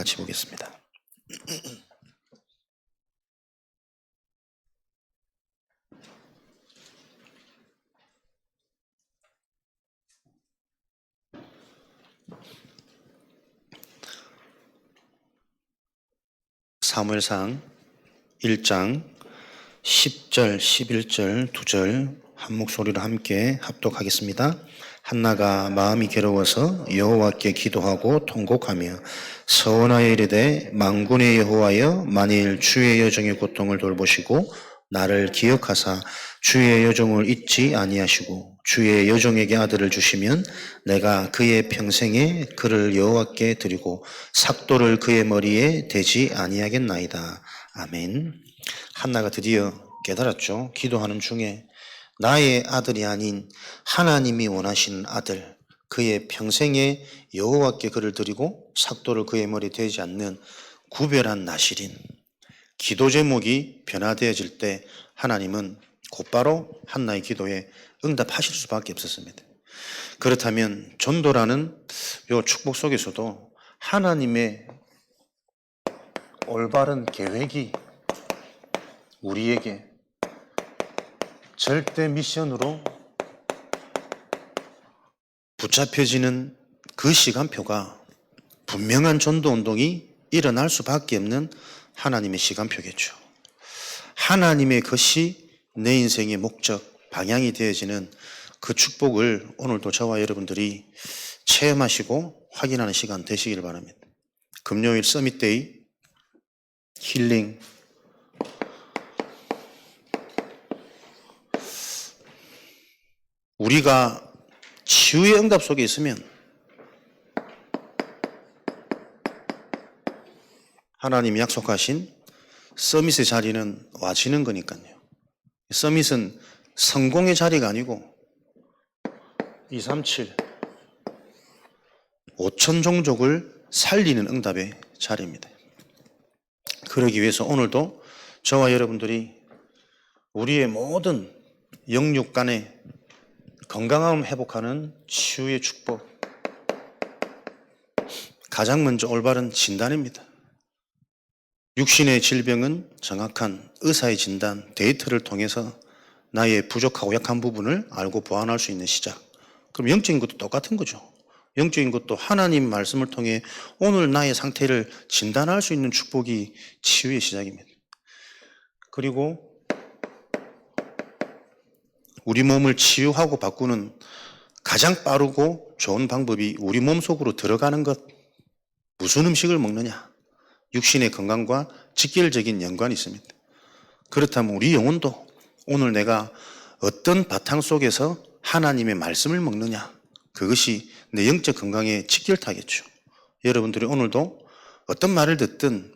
같이 보겠습니다. 사무엘상 1장 10절, 11절, 2절 한 목소리로 함께 합독하겠습니다. 한나가 마음이 괴로워서 여호와께 기도하고 통곡하며 서원하여 이르되 만군의 여호와여, 만일 주의 여종의 고통을 돌보시고 나를 기억하사 주의 여종을 잊지 아니하시고 주의 여종에게 아들을 주시면 내가 그의 평생에 그를 여호와께 드리고 삭도를 그의 머리에 대지 아니하겠나이다. 아멘. 한나가 드디어 깨달았죠. 기도하는 중에 나의 아들이 아닌 하나님이 원하시는 아들, 그의 평생에 여호와께 그를 드리고 삭도를 그의 머리에 대지 않는 구별한 나실인 기도 제목이 변화되어질 때 하나님은 곧바로 한나의 기도에 응답하실 수밖에 없었습니다. 그렇다면 전도라는 이 축복 속에서도 하나님의 올바른 계획이 우리에게 절대 미션으로 붙잡혀지는 그 시간표가 분명한 전도운동이 일어날 수밖에 없는 하나님의 시간표겠죠. 하나님의 것이 내 인생의 목적, 방향이 되어지는 그 축복을 오늘도 저와 여러분들이 체험하시고 확인하는 시간 되시길 바랍니다. 금요일 서밋데이 힐링 우리가 치유의 응답 속에 있으면 하나님이 약속하신 서밋의 자리는 와지는 거니까요. 서밋은 성공의 자리가 아니고 237 5천 종족을 살리는 응답의 자리입니다. 그러기 위해서 오늘도 저와 여러분들이 우리의 모든 영육 간의 건강함을 회복하는 치유의 축복, 가장 먼저 올바른 진단입니다. 육신의 질병은 정확한 의사의 진단, 데이터를 통해서 나의 부족하고 약한 부분을 알고 보완할 수 있는 시작. 그럼 영적인 것도 똑같은 거죠. 영적인 것도 하나님 말씀을 통해 오늘 나의 상태를 진단할 수 있는 축복이 치유의 시작입니다. 그리고 우리 몸을 치유하고 바꾸는 가장 빠르고 좋은 방법이 우리 몸 속으로 들어가는 것. 무슨 음식을 먹느냐? 육신의 건강과 직결적인 연관이 있습니다. 그렇다면 우리 영혼도 오늘 내가 어떤 바탕 속에서 하나님의 말씀을 먹느냐? 그것이 내 영적 건강에 직결타겠죠. 여러분들이 오늘도 어떤 말을 듣든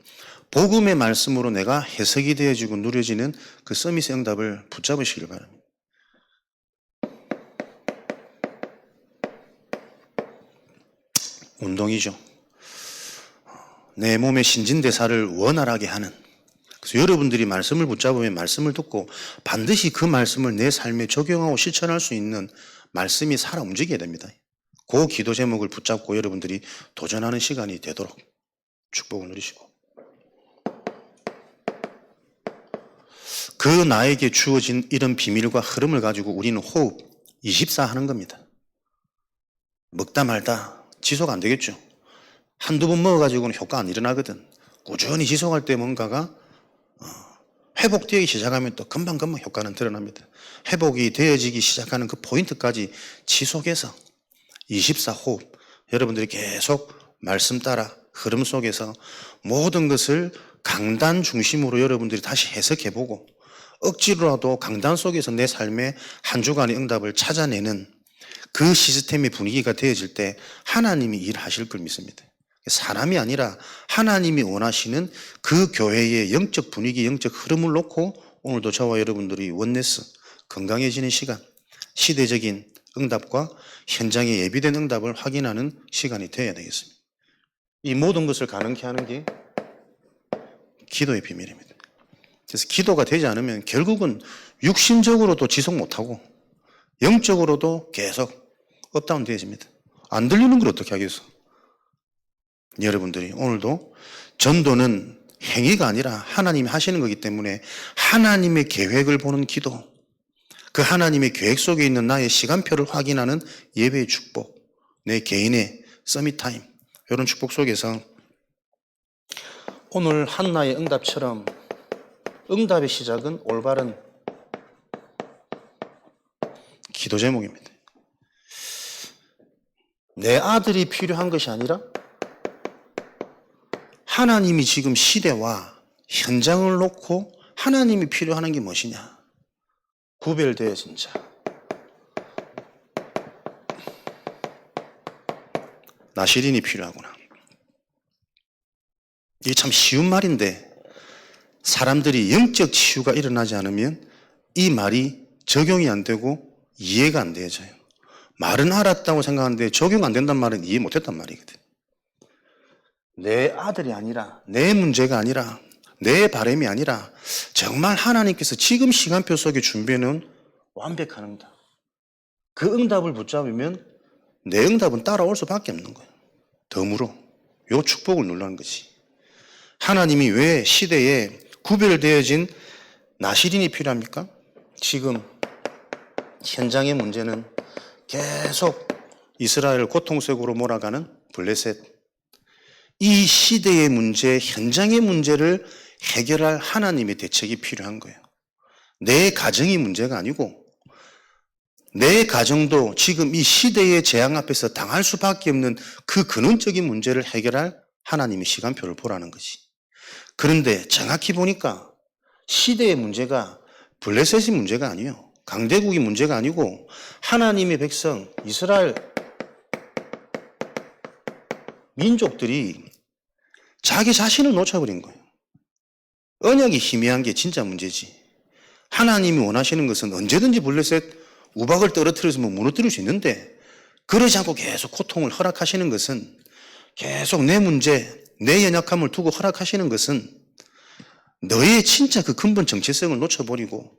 복음의 말씀으로 내가 해석이 되어지고 누려지는 그 서밋의 응답을 붙잡으시길 바랍니다. 운동이죠. 내 몸의 신진대사를 원활하게 하는. 그래서 여러분들이 말씀을 붙잡으면 말씀을 듣고 반드시 그 말씀을 내 삶에 적용하고 실천할 수 있는 말씀이 살아 움직여야 됩니다. 그 기도 제목을 붙잡고 여러분들이 도전하는 시간이 되도록 축복을 누리시고, 그 나에게 주어진 이런 비밀과 흐름을 가지고 우리는 호흡 24 하는 겁니다. 먹다 말다 지속 안 되겠죠. 한두 번 먹어가지고는 효과 안 일어나거든. 꾸준히 지속할 때 뭔가가 회복되기 시작하면 또 금방금방 효과는 드러납니다. 회복이 되어지기 시작하는 그 포인트까지 지속해서 24호흡, 여러분들이 계속 말씀 따라 흐름 속에서 모든 것을 강단 중심으로 여러분들이 다시 해석해보고 억지로라도 강단 속에서 내 삶의 한 주간의 응답을 찾아내는 그 시스템의 분위기가 되어질 때 하나님이 일하실 걸 믿습니다. 사람이 아니라 하나님이 원하시는 그 교회의 영적 분위기, 영적 흐름을 놓고 오늘도 저와 여러분들이 원네스, 건강해지는 시간, 시대적인 응답과 현장에 예비된 응답을 확인하는 시간이 되어야 되겠습니다. 이 모든 것을 가능케 하는 게 기도의 비밀입니다. 그래서 기도가 되지 않으면 결국은 육신적으로도 지속 못하고 영적으로도 계속 업다운 되어집니다. 안 들리는 걸 어떻게 하겠어? 여러분들이 오늘도 전도는 행위가 아니라 하나님이 하시는 거기 때문에 하나님의 계획을 보는 기도, 그 하나님의 계획 속에 있는 나의 시간표를 확인하는 예배의 축복, 내 개인의 서밋타임, 이런 축복 속에서 오늘 한나의 응답처럼 응답의 시작은 올바른 기도 제목입니다. 내 아들이 필요한 것이 아니라 하나님이 지금 시대와 현장을 놓고 하나님이 필요한 게 무엇이냐? 구별되어진 자. 나시린이 필요하구나. 이게 참 쉬운 말인데 사람들이 영적 치유가 일어나지 않으면 이 말이 적용이 안 되고 이해가 안 되어져요. 말은 알았다고 생각하는데 적용 안 된단 말은 이해 못했단 말이거든. 내 아들이 아니라, 내 문제가 아니라, 내 바람이 아니라 정말 하나님께서 지금 시간표 속에 준비해놓은 완벽한 응답. 그 응답을 붙잡으면 내 응답은 따라올 수밖에 없는 거예요. 덤으로 요 축복을 누르는 거지. 하나님이 왜 시대에 구별되어진 나시린이 필요합니까? 지금 현장의 문제는 계속 이스라엘을 고통 속으로 몰아가는 블레셋. 이 시대의 문제, 현장의 문제를 해결할 하나님의 대책이 필요한 거예요. 내 가정이 문제가 아니고 내 가정도 지금 이 시대의 재앙 앞에서 당할 수밖에 없는 그 근원적인 문제를 해결할 하나님의 시간표를 보라는 거지. 그런데 정확히 보니까 시대의 문제가 블레셋이 문제가 아니에요. 강대국이 문제가 아니고 하나님의 백성 이스라엘 민족들이 자기 자신을 놓쳐버린 거예요. 언약이 희미한 게 진짜 문제지. 하나님이 원하시는 것은 언제든지 블레셋 우박을 떨어뜨려서 무너뜨릴 수 있는데 그러지 않고 계속 고통을 허락하시는 것은 계속 내 문제, 내 연약함을 두고 허락하시는 것은 너의 진짜 그 근본 정체성을 놓쳐버리고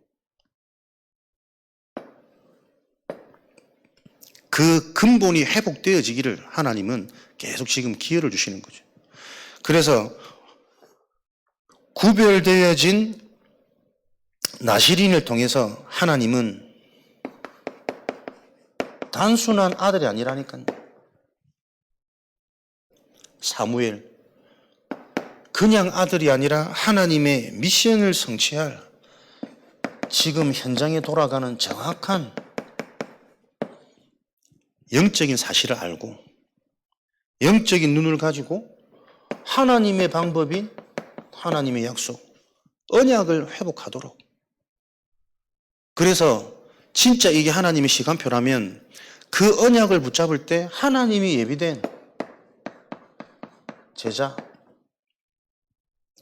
그 근본이 회복되어지기를 하나님은 계속 지금 기회를 주시는 거죠. 그래서 구별되어진 나시린을 통해서 하나님은 단순한 아들이 아니라니까요. 사무엘, 그냥 아들이 아니라 하나님의 미션을 성취할 지금 현장에 돌아가는 정확한 영적인 사실을 알고 영적인 눈을 가지고 하나님의 방법인 하나님의 약속, 언약을 회복하도록. 그래서 진짜 이게 하나님의 시간표라면 그 언약을 붙잡을 때 하나님이 예비된 제자,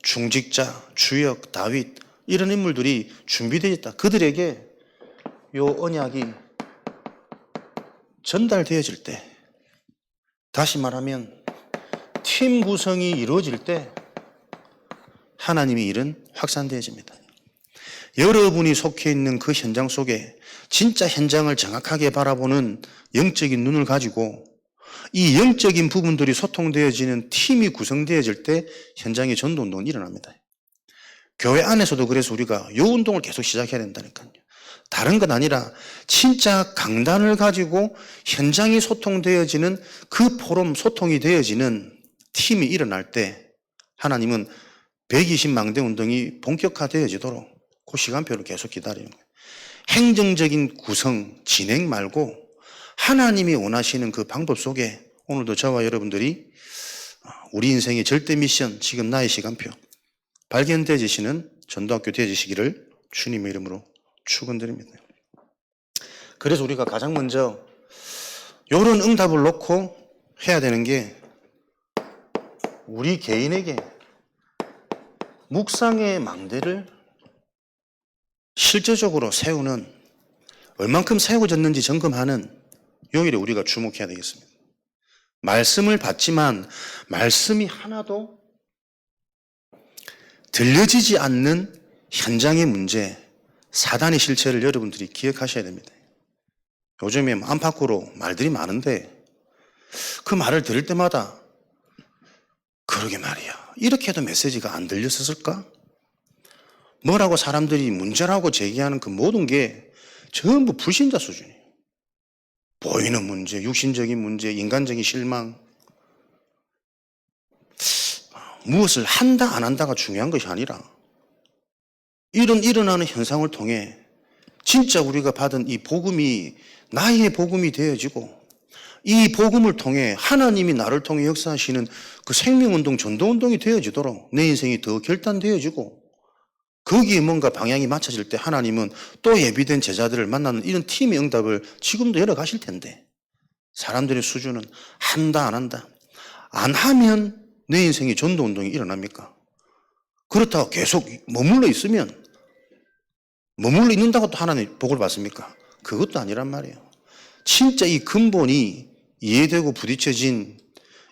중직자, 주역, 다윗 이런 인물들이 준비되어 있다. 그들에게 요 언약이 전달되어질 때, 다시 말하면 팀 구성이 이루어질 때 하나님의 일은 확산되어집니다. 여러분이 속해 있는 그 현장 속에 진짜 현장을 정확하게 바라보는 영적인 눈을 가지고 이 영적인 부분들이 소통되어지는 팀이 구성되어질 때 현장의 전도운동은 일어납니다. 교회 안에서도 그래서 우리가 이 운동을 계속 시작해야 된다니까요. 다른 건 아니라 진짜 강단을 가지고 현장이 소통되어지는 그 포럼 소통이 되어지는 팀이 일어날 때 하나님은 120망대 운동이 본격화되어지도록 그 시간표를 계속 기다리는 거예요. 행정적인 구성, 진행 말고 하나님이 원하시는 그 방법 속에 오늘도 저와 여러분들이 우리 인생의 절대 미션, 지금 나의 시간표 발견되어지시는 전도학교 되어지시기를 주님의 이름으로 축원드립니다. 그래서 우리가 가장 먼저 이런 응답을 놓고 해야 되는 게 우리 개인에게 묵상의 망대를 실제적으로 세우는, 얼만큼 세워졌는지 점검하는 요일에 우리가 주목해야 되겠습니다. 말씀을 받지만 말씀이 하나도 들려지지 않는 현장의 문제, 사단의 실체를 여러분들이 기억하셔야 됩니다. 요즘에 안팎으로 말들이 많은데 그 말을 들을 때마다 그러게 말이야, 이렇게 해도 메시지가 안 들렸었을까? 뭐라고 사람들이 문제라고 제기하는 그 모든 게 전부 불신자 수준이에요. 보이는 문제, 육신적인 문제, 인간적인 실망. 무엇을 한다 안 한다가 중요한 것이 아니라 이런 일어나는 현상을 통해 진짜 우리가 받은 이 복음이 나의 복음이 되어지고 이 복음을 통해 하나님이 나를 통해 역사하시는 그 생명운동, 전도운동이 되어지도록 내 인생이 더 결단되어지고 거기에 뭔가 방향이 맞춰질 때 하나님은 또 예비된 제자들을 만나는 이런 팀의 응답을 지금도 열어가실 텐데 사람들의 수준은 한다 안 한다. 안 하면 내 인생에 전도운동이 일어납니까? 그렇다고 계속 머물러 있는다고 또 하나님 복을 받습니까? 그것도 아니란 말이에요. 진짜 이 근본이 이해되고 부딪혀진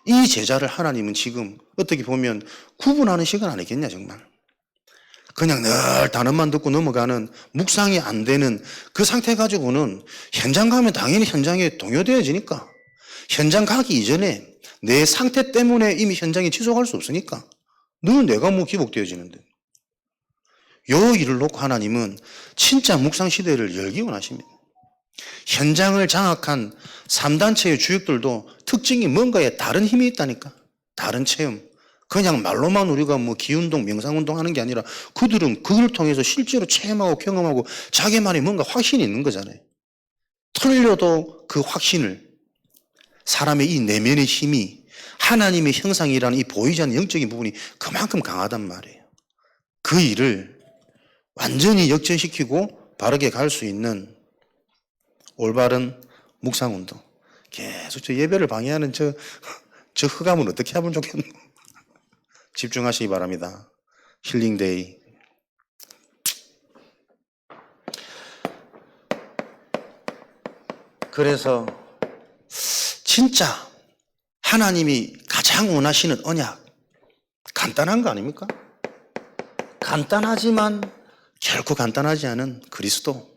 이 제자를 하나님은 지금 어떻게 보면 구분하는 시간 아니겠냐 정말. 그냥 늘 단어만 듣고 넘어가는 묵상이 안 되는 그 상태 가지고는 현장 가면 당연히 현장에 동요되어지니까 현장 가기 이전에 내 상태 때문에 이미 현장에 지속할 수 없으니까 늘 내가 뭐 기복되어지는데 요 일을 놓고 하나님은 진짜 묵상 시대를 열기 원하십니다. 현장을 장악한 3단체의 주역들도 특징이 뭔가에 다른 힘이 있다니까. 다른 체험. 그냥 말로만 우리가 뭐 기운동, 명상운동 하는 게 아니라 그들은 그걸 통해서 실제로 체험하고 경험하고 자기만의 뭔가 확신이 있는 거잖아요. 틀려도 그 확신을 사람의 이 내면의 힘이 하나님의 형상이라는 이 보이지 않는 영적인 부분이 그만큼 강하단 말이에요. 그 일을 완전히 역전시키고 바르게 갈 수 있는 올바른 묵상운동. 계속 저 예배를 방해하는 저 흑암은 어떻게 하면 좋겠노? 집중하시기 바랍니다. 힐링데이. 그래서 진짜 하나님이 가장 원하시는 언약 간단한 거 아닙니까? 간단하지만 결코 간단하지 않은 그리스도.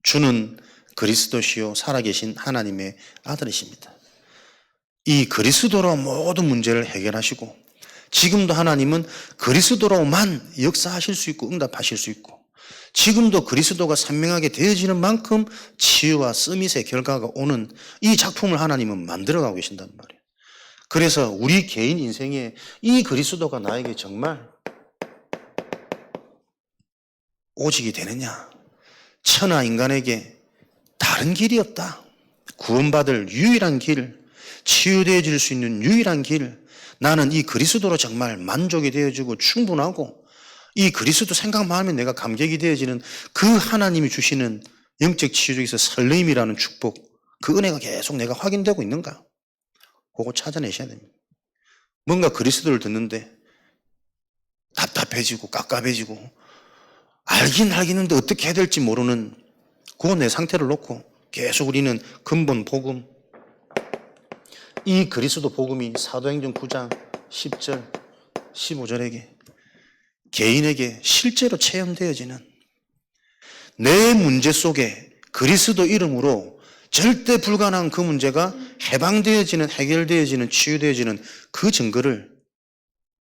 주는 그리스도시요 살아계신 하나님의 아들이십니다. 이 그리스도로 모든 문제를 해결하시고 지금도 하나님은 그리스도로만 역사하실 수 있고 응답하실 수 있고 지금도 그리스도가 선명하게 되어지는 만큼 치유와 서밋의 결과가 오는 이 작품을 하나님은 만들어가고 계신단 말이에요. 그래서 우리 개인 인생에 이 그리스도가 나에게 정말 오직이 되느냐? 천하 인간에게 다른 길이 없다. 구원받을 유일한 길, 치유되어질 수 있는 유일한 길, 나는 이 그리스도로 정말 만족이 되어지고 충분하고 이 그리스도 생각만 하면 내가 감격이 되어지는 그 하나님이 주시는 영적 치유적에서 설렘이라는 축복, 그 은혜가 계속 내가 확인되고 있는가? 그거 찾아내셔야 됩니다. 뭔가 그리스도를 듣는데 답답해지고 깝깝해지고 알긴 알겠는데 어떻게 해야 될지 모르는 그 내 상태를 놓고 계속 우리는 근본 복음, 이 그리스도 복음이 사도행전 9장 10절 15절에게 개인에게 실제로 체험되어지는 내 문제 속에 그리스도 이름으로 절대 불가능한 그 문제가 해방되어지는, 해결되어지는, 치유되어지는 그 증거를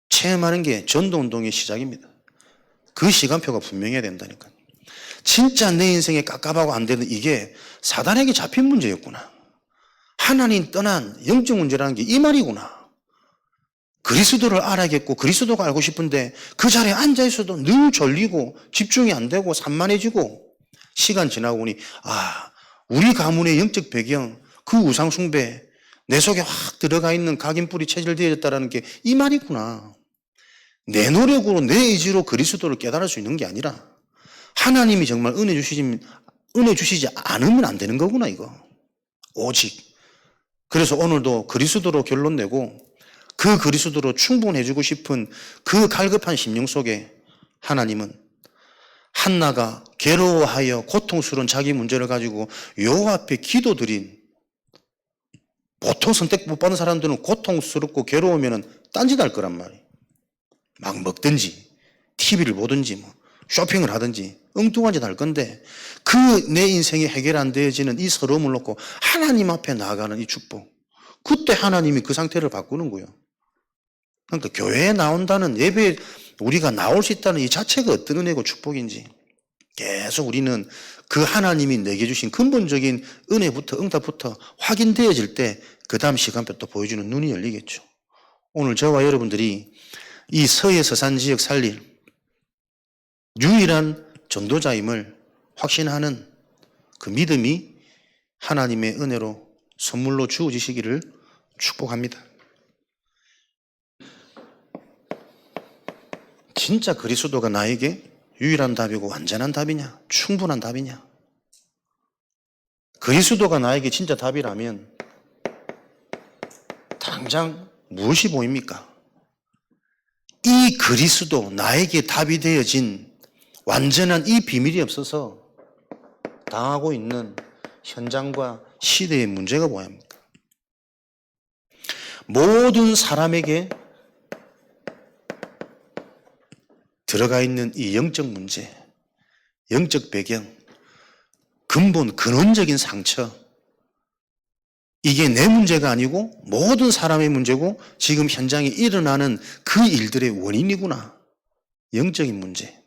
체험하는 게 전도운동의 시작입니다. 그 시간표가 분명해야 된다니까요. 진짜 내 인생에 깝깝하고 안 되는 이게 사단에게 잡힌 문제였구나. 하나님 떠난 영적 문제라는 게 이 말이구나. 그리스도를 알아야겠고 그리스도가 알고 싶은데 그 자리에 앉아있어도 늘 졸리고 집중이 안 되고 산만해지고 시간 지나고 보니 우리 가문의 영적 배경, 그 우상 숭배, 내 속에 확 들어가 있는 각인뿔이 체질되어졌다는 게 이 말이구나. 내 노력으로 내 의지로 그리스도를 깨달을 수 있는 게 아니라 하나님이 정말 은혜 주시지 않으면 안 되는 거구나 이거. 오직. 그래서 오늘도 그리스도로 결론 내고 그 그리스도로 충분해주고 싶은 그 갈급한 심령 속에 하나님은 한나가 괴로워하여 고통스러운 자기 문제를 가지고 여호와 앞에 기도드린, 보통 선택 못 받는 사람들은 고통스럽고 괴로우면 딴짓할 거란 말이에요. 막 먹든지 TV를 보든지 뭐 쇼핑을 하든지 엉뚱한 짓 할 건데 그 내 인생이 해결 안 되어지는 이 서러움을 놓고 하나님 앞에 나아가는 이 축복, 그때 하나님이 그 상태를 바꾸는 거예요. 그러니까 교회에 나온다는 예배에 우리가 나올 수 있다는 이 자체가 어떤 은혜고 축복인지 계속 우리는 그 하나님이 내게 주신 근본적인 은혜부터 응답부터 확인되어질 때 그 다음 시간표 또 보여주는 눈이 열리겠죠. 오늘 저와 여러분들이 이 서해 서산 지역 살릴 유일한 전도자임을 확신하는 그 믿음이 하나님의 은혜로 선물로 주어지시기를 축복합니다. 진짜 그리스도가 나에게 유일한 답이고 완전한 답이냐? 충분한 답이냐? 그리스도가 나에게 진짜 답이라면 당장 무엇이 보입니까? 이 그리스도 나에게 답이 되어진 완전한 이 비밀이 없어서 당하고 있는 현장과 시대의 문제가 뭐합니까? 모든 사람에게 들어가 있는 이 영적 문제, 영적 배경, 근본, 근원적인 상처, 이게 내 문제가 아니고 모든 사람의 문제고 지금 현장에 일어나는 그 일들의 원인이구나. 영적인 문제.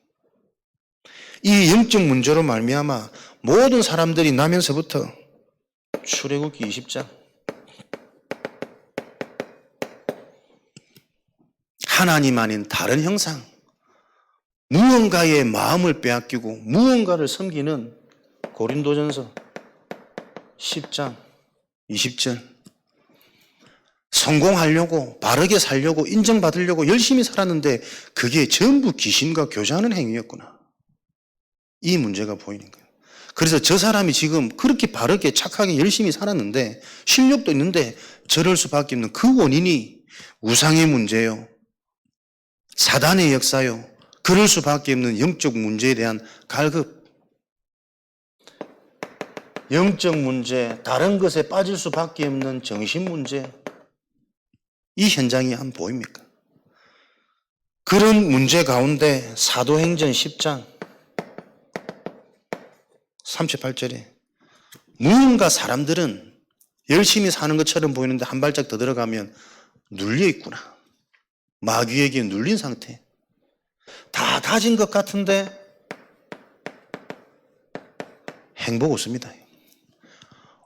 이 영적 문제로 말미암아 모든 사람들이 나면서부터 출애굽기 20장 하나님 아닌 다른 형상, 무언가의 마음을 빼앗기고 무언가를 섬기는 고린도전서 10장 20절 성공하려고 바르게 살려고 인정받으려고 열심히 살았는데 그게 전부 귀신과 교제하는 행위였구나. 이 문제가 보이는 거예요. 그래서 저 사람이 지금 그렇게 바르게 착하게 열심히 살았는데 실력도 있는데 저럴 수밖에 없는 그 원인이 우상의 문제요, 사단의 역사요, 그럴 수밖에 없는 영적 문제에 대한 갈급, 영적 문제, 다른 것에 빠질 수밖에 없는 정신 문제, 이 현장이 한 보입니까? 그런 문제 가운데 사도행전 10장 38절에 무언가 사람들은 열심히 사는 것처럼 보이는데 한 발짝 더 들어가면 눌려 있구나. 마귀에게 눌린 상태. 다 가진 것 같은데 행복 없습니다.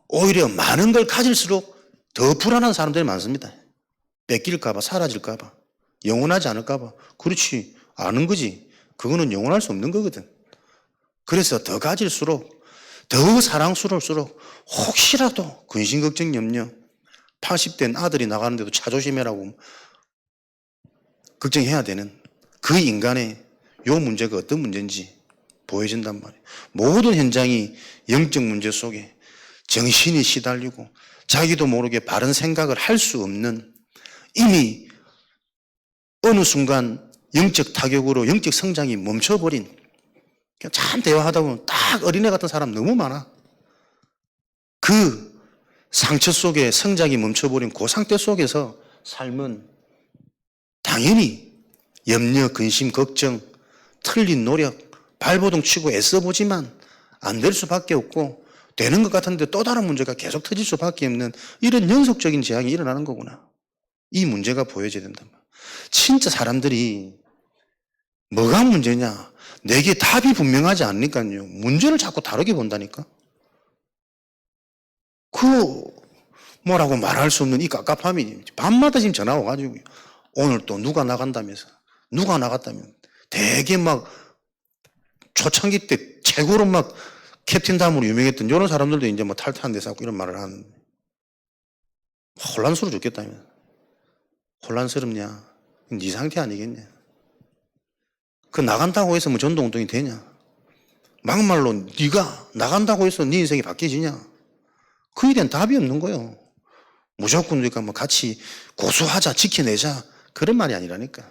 오히려 많은 걸 가질수록 더 불안한 사람들이 많습니다. 뺏길까봐, 사라질까봐, 영원하지 않을까봐. 그렇지, 아는 거지. 그거는 영원할 수 없는 거거든. 그래서 더 가질수록, 더 사랑스러울수록 혹시라도 근심, 걱정, 염려, 80된 아들이 나가는데도 차 조심해라고 걱정해야 되는 그 인간의 요 문제가 어떤 문제인지 보여진단 말이에요. 모든 현장이 영적 문제 속에 정신이 시달리고 자기도 모르게 바른 생각을 할 수 없는, 이미 어느 순간 영적 타격으로 영적 성장이 멈춰버린, 참 대화하다 보면 딱 어린애 같은 사람 너무 많아. 그 상처 속에 성장이 멈춰버린 그 상태 속에서 삶은 당연히 염려, 근심, 걱정, 틀린 노력, 발버둥 치고 애써보지만 안 될 수밖에 없고 되는 것 같은데 또 다른 문제가 계속 터질 수밖에 없는 이런 연속적인 재앙이 일어나는 거구나. 이 문제가 보여져야 된단 말이야. 진짜 사람들이 뭐가 문제냐? 내게 답이 분명하지 않으니까요. 문제를 자꾸 다르게 본다니까. 그 뭐라고 말할 수 없는 이 깝깝함이 밤마다 지금 전화 와가지고 오늘 또 누가 나간다면서, 누가 나갔다면 되게 막 초창기 때 최고로 막 캡틴담으로 유명했던 이런 사람들도 이제 뭐 탈퇴한 데서 이런 말을 하는, 혼란스러워 죽겠다며. 혼란스럽냐? 네 상태 아니겠냐? 그 나간다고 해서 뭐 전도운동이 되냐? 막말로 네가 나간다고 해서 네 인생이 바뀌어지냐? 그에 대한 답이 없는 거예요. 무조건 그러니까 뭐 같이 고수하자, 지켜내자, 그런 말이 아니라니까.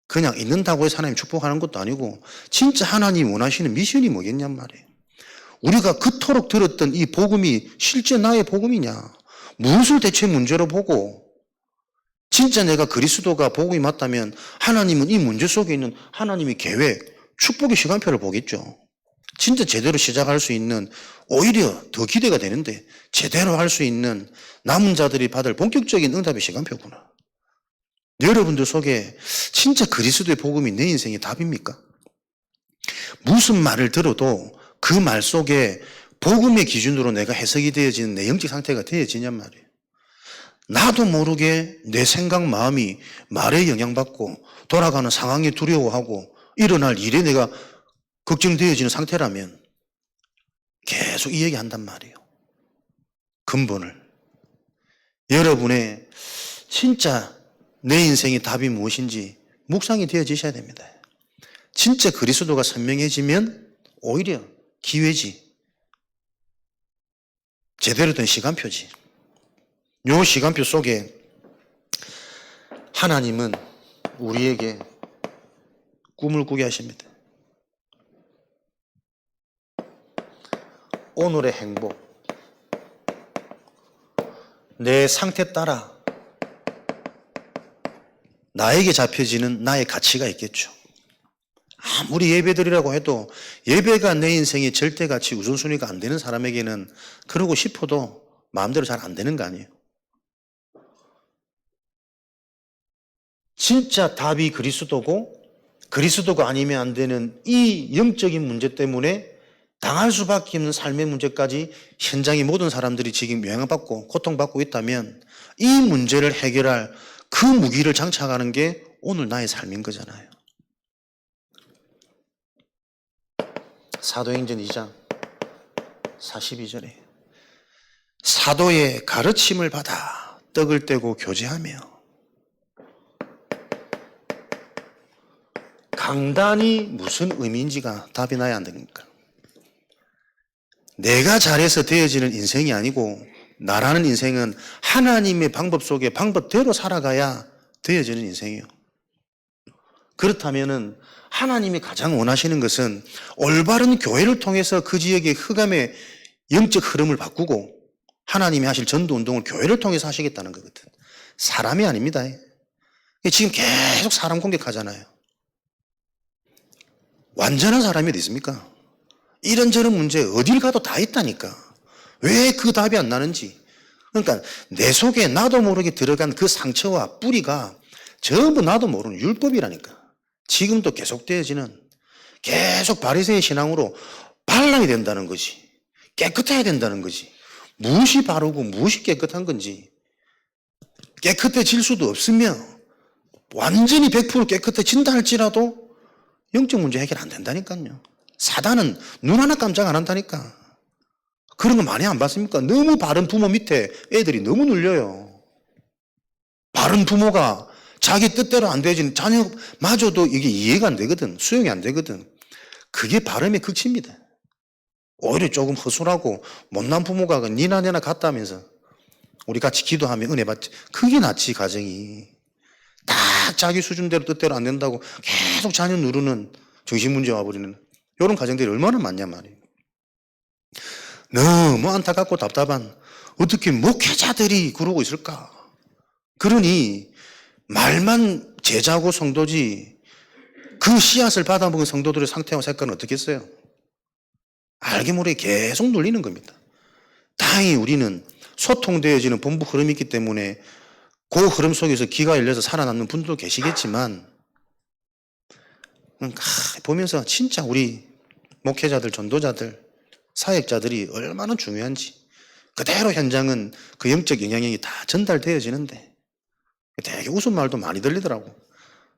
그냥 있는다고 해서 하나님 축복하는 것도 아니고 진짜 하나님 원하시는 미션이 뭐겠냔 말이에요. 우리가 그토록 들었던 이 복음이 실제 나의 복음이냐? 무엇을 대체 문제로 보고, 진짜 내가 그리스도가 복음이 맞다면 하나님은 이 문제 속에 있는 하나님의 계획, 축복의 시간표를 보겠죠. 진짜 제대로 시작할 수 있는, 오히려 더 기대가 되는데 제대로 할 수 있는 남은 자들이 받을 본격적인 응답의 시간표구나. 여러분들 속에 진짜 그리스도의 복음이 내 인생의 답입니까? 무슨 말을 들어도 그 말 속에 복음의 기준으로 내가 해석이 되어지는 내 영적 상태가 되어지냔 말이에요. 나도 모르게 내 생각, 마음이 말에 영향받고 돌아가는 상황에 두려워하고 일어날 일에 내가 걱정되어지는 상태라면 계속 이 얘기 한단 말이에요. 근본을. 여러분의 진짜 내 인생의 답이 무엇인지 묵상이 되어지셔야 됩니다. 진짜 그리스도가 선명해지면 오히려 기회지. 제대로 된 시간표지. 요 시간표 속에 하나님은 우리에게 꿈을 꾸게 하십니다. 오늘의 행복, 내 상태 따라 나에게 잡혀지는 나의 가치가 있겠죠. 아무리 예배드리라고 해도 예배가 내 인생의 절대가치 우선순위가 안 되는 사람에게는 그러고 싶어도 마음대로 잘 안 되는 거 아니에요. 진짜 답이 그리스도고 그리스도가 아니면 안 되는 이 영적인 문제 때문에 당할 수밖에 없는 삶의 문제까지 현장의 모든 사람들이 지금 영향받고 고통받고 있다면 이 문제를 해결할 그 무기를 장착하는 게 오늘 나의 삶인 거잖아요. 사도행전 2장 42절에 사도의 가르침을 받아 떡을 떼고 교제하며 강단이 무슨 의미인지가 답이 나야 안 됩니까? 내가 잘해서 되어지는 인생이 아니고 나라는 인생은 하나님의 방법 속에 방법대로 살아가야 되어지는 인생이에요. 그렇다면은 하나님이 가장 원하시는 것은 올바른 교회를 통해서 그 지역의 흑암의 영적 흐름을 바꾸고 하나님이 하실 전도 운동을 교회를 통해서 하시겠다는 거거든. 사람이 아닙니다. 지금 계속 사람 공격하잖아요. 완전한 사람이 어디 있습니까? 이런저런 문제 어딜 가도 다 있다니까. 왜 그 답이 안 나는지. 그러니까 내 속에 나도 모르게 들어간 그 상처와 뿌리가 전부 나도 모르는 율법이라니까. 지금도 계속되어지는 계속 바리새의 신앙으로 발라야 된다는 거지. 깨끗해야 된다는 거지. 무엇이 바르고 무엇이 깨끗한 건지. 깨끗해질 수도 없으며 완전히 100% 깨끗해진다 할지라도 영적 문제 해결 안 된다니까요. 사단은 눈 하나 깜짝 안 한다니까. 그런 거 많이 안 봤습니까? 너무 바른 부모 밑에 애들이 너무 눌려요. 바른 부모가 자기 뜻대로 안 되진 자녀마저도 이게 이해가 안 되거든. 수용이 안 되거든. 그게 바름의 극치입니다. 오히려 조금 허술하고 못난 부모가 니나 내나 같다면서 우리 같이 기도하면 은혜 받지. 그게 낫지 가정이. 딱 자기 수준대로 뜻대로 안 된다고 계속 자녀 누르는 정신문제 와버리는 이런 가정들이 얼마나 많냐 말이에요. 너무 안타깝고 답답한 어떻게 목회자들이 그러고 있을까. 그러니 말만 제자고 성도지 그 씨앗을 받아먹은 성도들의 상태와 색깔은 어떻겠어요? 알게 모르게 계속 눌리는 겁니다. 다행히 우리는 소통되어지는 본부 흐름이 있기 때문에 그 흐름 속에서 귀가 열려서 살아남는 분들도 계시겠지만 보면서 진짜 우리 목회자들, 전도자들, 사역자들이 얼마나 중요한지 그대로 현장은 그 영적 영향력이 다 전달되어지는데 되게 웃음 말도 많이 들리더라고.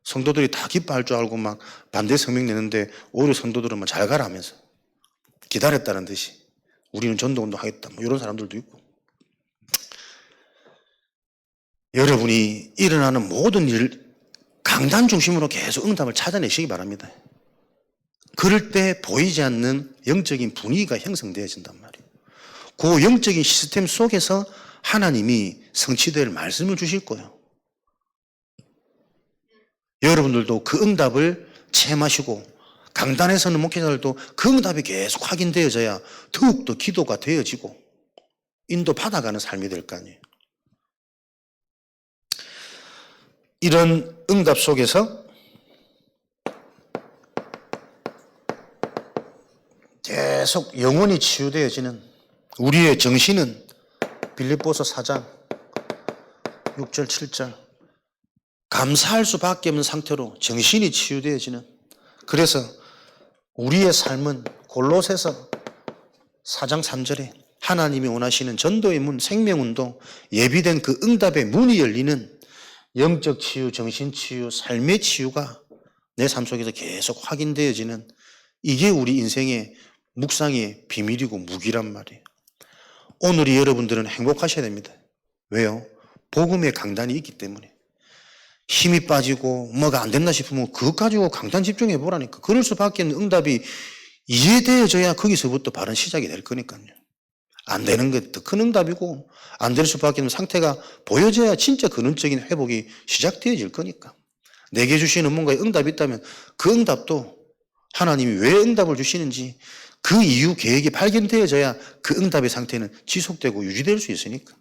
성도들이 다 기뻐할 줄 알고 막 반대 성명 내는데 오히려 성도들은 뭐 잘 가라 하면서 기다렸다는 듯이 우리는 전도운동 하겠다 뭐 이런 사람들도 있고. 여러분이 일어나는 모든 일 강단 중심으로 계속 응답을 찾아내시기 바랍니다. 그럴 때 보이지 않는 영적인 분위기가 형성되어진단 말이에요. 그 영적인 시스템 속에서 하나님이 성취될 말씀을 주실 거예요. 여러분들도 그 응답을 체험하시고 강단에 서는 목회자들도 그 응답이 계속 확인되어져야 더욱더 기도가 되어지고 인도받아가는 삶이 될 거 아니에요. 이런 응답 속에서 계속 영혼이 치유되어지는 우리의 정신은 빌립보서 4장 6절 7절 감사할 수밖에 없는 상태로 정신이 치유되어지는, 그래서 우리의 삶은 골로새서 4장 3절에 하나님이 원하시는 전도의 문, 생명운동, 예비된 그 응답의 문이 열리는 영적 치유, 정신 치유, 삶의 치유가 내 삶 속에서 계속 확인되어지는, 이게 우리 인생의 묵상의 비밀이고 무기란 말이에요. 오늘이 여러분들은 행복하셔야 됩니다. 왜요? 복음의 강단이 있기 때문에. 힘이 빠지고 뭐가 안 된다 싶으면 그것 가지고 강단 집중해 보라니까. 그럴 수밖에 없는 응답이 이해되어져야 거기서부터 바른 시작이 될 거니까요. 안 되는 게 더 큰 응답이고, 안 될 수밖에 없는 상태가 보여져야 진짜 근원적인 회복이 시작되어질 거니까. 내게 주시는 뭔가의 응답이 있다면 그 응답도 하나님이 왜 응답을 주시는지 그 이유 계획이 발견되어져야 그 응답의 상태는 지속되고 유지될 수 있으니까.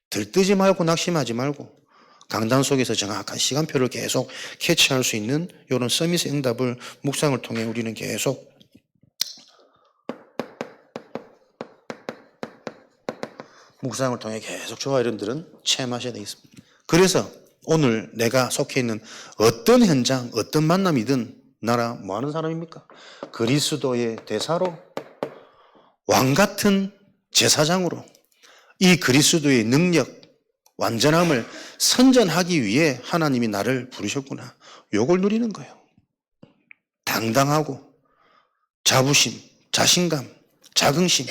들뜨지 말고 낙심하지 말고 강단 속에서 정확한 시간표를 계속 캐치할 수 있는 이런 서밋의 응답을 묵상을 통해 우리는 계속 저와 여러분들은 체험하셔야 되겠습니다. 그래서 오늘 내가 속해 있는 어떤 현장, 어떤 만남이든 나라 뭐 하는 사람입니까? 그리스도의 대사로, 왕 같은 제사장으로 이 그리스도의 능력, 완전함을 선전하기 위해 하나님이 나를 부르셨구나. 요걸 누리는 거예요. 당당하고 자부심, 자신감, 자긍심,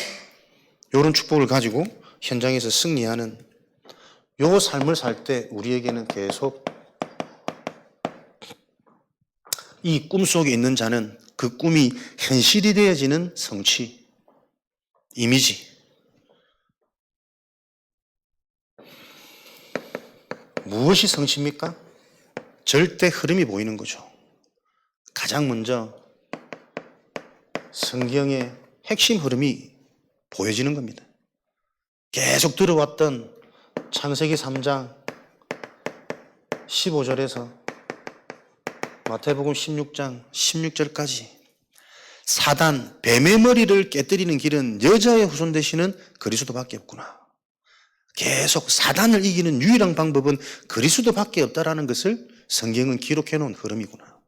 이런 축복을 가지고 현장에서 승리하는 요 삶을 살 때 우리에게는 계속 이 꿈속에 있는 자는 그 꿈이 현실이 되어지는 성취, 이미지. 무엇이 성취입니까? 절대 흐름이 보이는 거죠. 가장 먼저 성경의 핵심 흐름이 보여지는 겁니다. 계속 들어왔던 창세기 3장 15절에서 마태복음 16장 16절까지 사단, 뱀의 머리를 깨뜨리는 길은 여자의 후손 되시는 그리스도밖에 없구나. 계속 사단을 이기는 유일한 방법은 그리스도밖에 없다라는 것을 성경은 기록해 놓은 흐름이구나.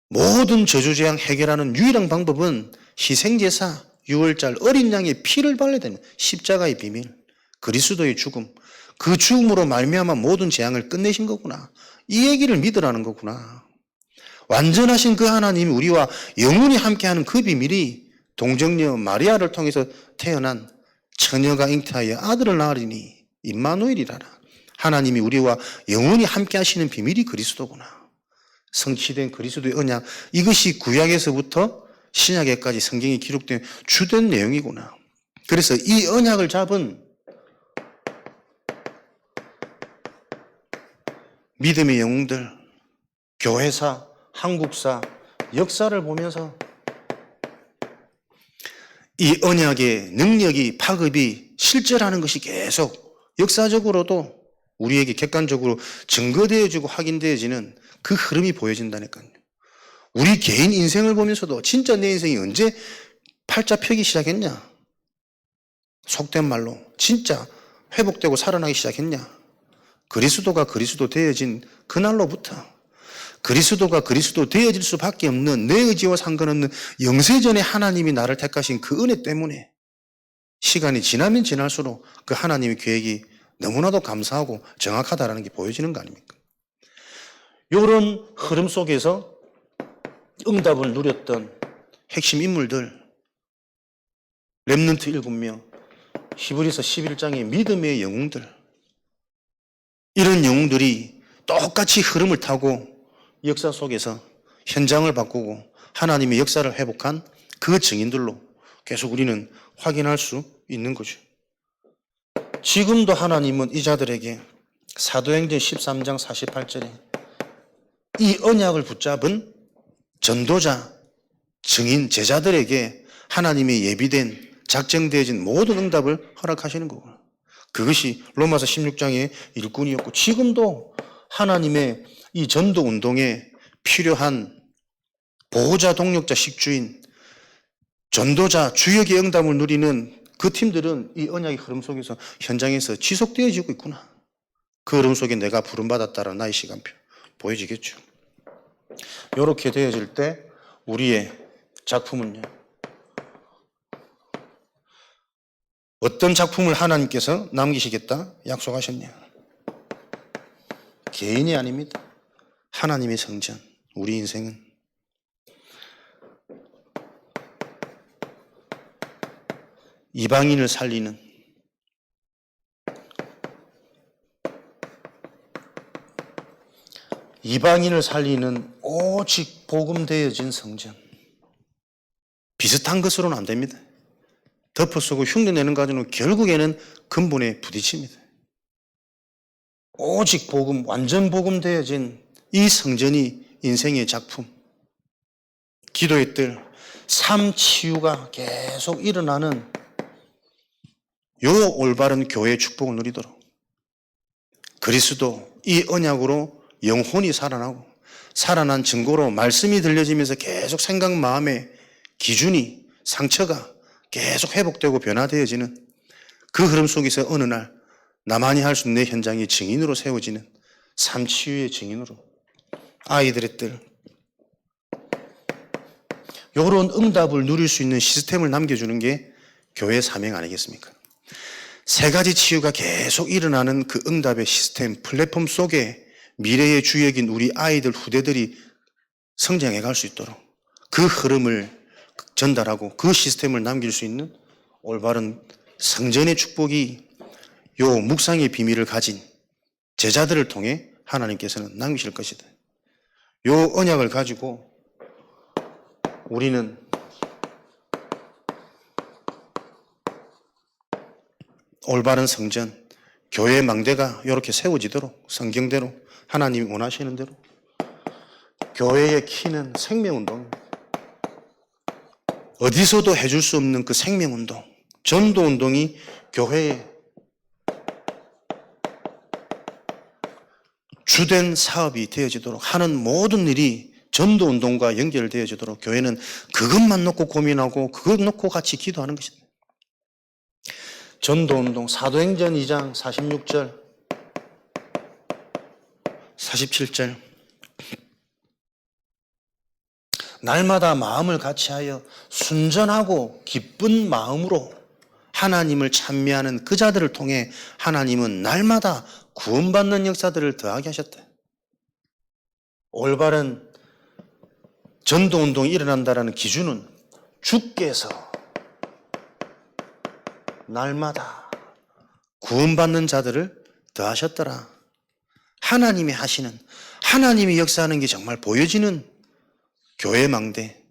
모든 저주재앙 해결하는 유일한 방법은 희생제사, 유월절, 어린 양의 피를 발라야 됩니다. 십자가의 비밀, 그리스도의 죽음, 그 죽음으로 말미암아 모든 재앙을 끝내신 거구나. 이 얘기를 믿으라는 거구나. 완전하신 그 하나님이 우리와 영원히 함께하는 그 비밀이 동정녀 마리아를 통해서 태어난 처녀가 잉태하여 아들을 낳으리니 임마누엘이라라. 하나님이 우리와 영원히 함께하시는 비밀이 그리스도구나. 성취된 그리스도의 언약, 이것이 구약에서부터 신약에까지 성경이 기록된 주된 내용이구나. 그래서 이 언약을 잡은 믿음의 영웅들, 교회사, 한국사, 역사를 보면서 이 언약의 능력이, 파급이 실제라는 것이 계속 역사적으로도 우리에게 객관적으로 증거되어지고 확인되어지는 그 흐름이 보여진다니까요. 우리 개인 인생을 보면서도 진짜 내 인생이 언제 팔자 펴기 시작했냐? 속된 말로 진짜 회복되고 살아나기 시작했냐? 그리스도가 그리스도 되어진 그날로부터, 그리스도가 그리스도 되어질 수밖에 없는 내 의지와 상관없는 영세전에 하나님이 나를 택하신 그 은혜 때문에 시간이 지나면 지날수록 그 하나님의 계획이 너무나도 감사하고 정확하다는 게 보여지는 거 아닙니까? 이런 흐름 속에서 응답을 누렸던 핵심 인물들, 렘넌트 7명, 히브리서 11장의 믿음의 영웅들, 이런 영웅들이 똑같이 흐름을 타고 역사 속에서 현장을 바꾸고 하나님의 역사를 회복한 그 증인들로 계속 우리는 확인할 수 있는 거죠. 지금도 하나님은 이 자들에게 사도행전 13장 48절에 이 언약을 붙잡은 전도자, 증인, 제자들에게 하나님의 예비된 작정되어진 모든 응답을 허락하시는 거구나. 그것이 로마서 16장의 일꾼이었고, 지금도 하나님의 이 전도 운동에 필요한 보호자, 동력자, 식주인, 전도자, 주역의 응답을 누리는 그 팀들은 이 언약의 흐름 속에서 현장에서 지속되어지고 있구나. 그 흐름 속에 내가 부름받았다라는 나의 시간표 보여지겠죠. 이렇게 되어질 때 우리의 작품은요, 어떤 작품을 하나님께서 남기시겠다 약속하셨냐? 개인이 아닙니다. 하나님의 성전, 우리 인생은 이방인을 살리는, 이방인을 살리는 오직 복음 되어진 성전. 비슷한 것으로는 안 됩니다. 덮어쓰고 흉내내는 가지고는 결국에는 근본에 부딪힙니다. 오직 복음, 완전 복음 되어진 이 성전이 인생의 작품. 기도의 뜰, 삶 치유가 계속 일어나는 요 올바른 교회의 축복을 누리도록 그리스도 이 언약으로 영혼이 살아나고 살아난 증거로 말씀이 들려지면서 계속 생각 마음의 기준이 상처가 계속 회복되고 변화되어지는 그 흐름 속에서 어느 날 나만이 할 수 있는 내 현장이 증인으로 세워지는 삶 치유의 증인으로 아이들의 뜰 이런 응답을 누릴 수 있는 시스템을 남겨주는 게 교회의 사명 아니겠습니까? 세 가지 치유가 계속 일어나는 그 응답의 시스템 플랫폼 속에 미래의 주역인 우리 아이들 후대들이 성장해 갈 수 있도록 그 흐름을 전달하고 그 시스템을 남길 수 있는 올바른 성전의 축복이 요 묵상의 비밀을 가진 제자들을 통해 하나님께서는 남기실 것이다. 요 언약을 가지고 우리는 올바른 성전, 교회의 망대가 이렇게 세워지도록 성경대로 하나님이 원하시는 대로 교회의 키는 생명운동입니다. 어디서도 해줄 수 없는 그 생명운동, 전도운동이 교회의 주된 사업이 되어지도록 하는 모든 일이 전도운동과 연결되어지도록 교회는 그것만 놓고 고민하고 그것 놓고 같이 기도하는 것입니다. 전도운동 사도행전 2장 46절 47절 날마다 마음을 같이하여 순전하고 기쁜 마음으로 하나님을 찬미하는 그 자들을 통해 하나님은 날마다 구원받는 역사들을 더하게 하셨다. 올바른 전도운동이 일어난다는 기준은 주께서 날마다 구원받는 자들을 더하셨더라. 하나님이 하시는, 하나님이 역사하는 게 정말 보여지는 교회 망대,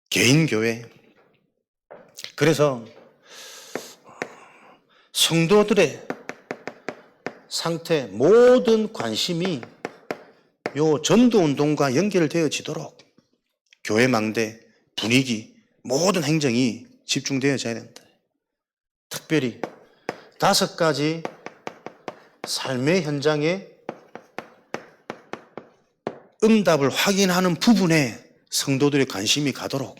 개인 교회. 그래서 성도들의 상태, 모든 관심이 요 전도운동과 연결되어지도록 교회 망대, 분위기, 모든 행정이 집중되어져야 된다. 특별히 5가지 삶의 현장에 응답을 확인하는 부분에 성도들의 관심이 가도록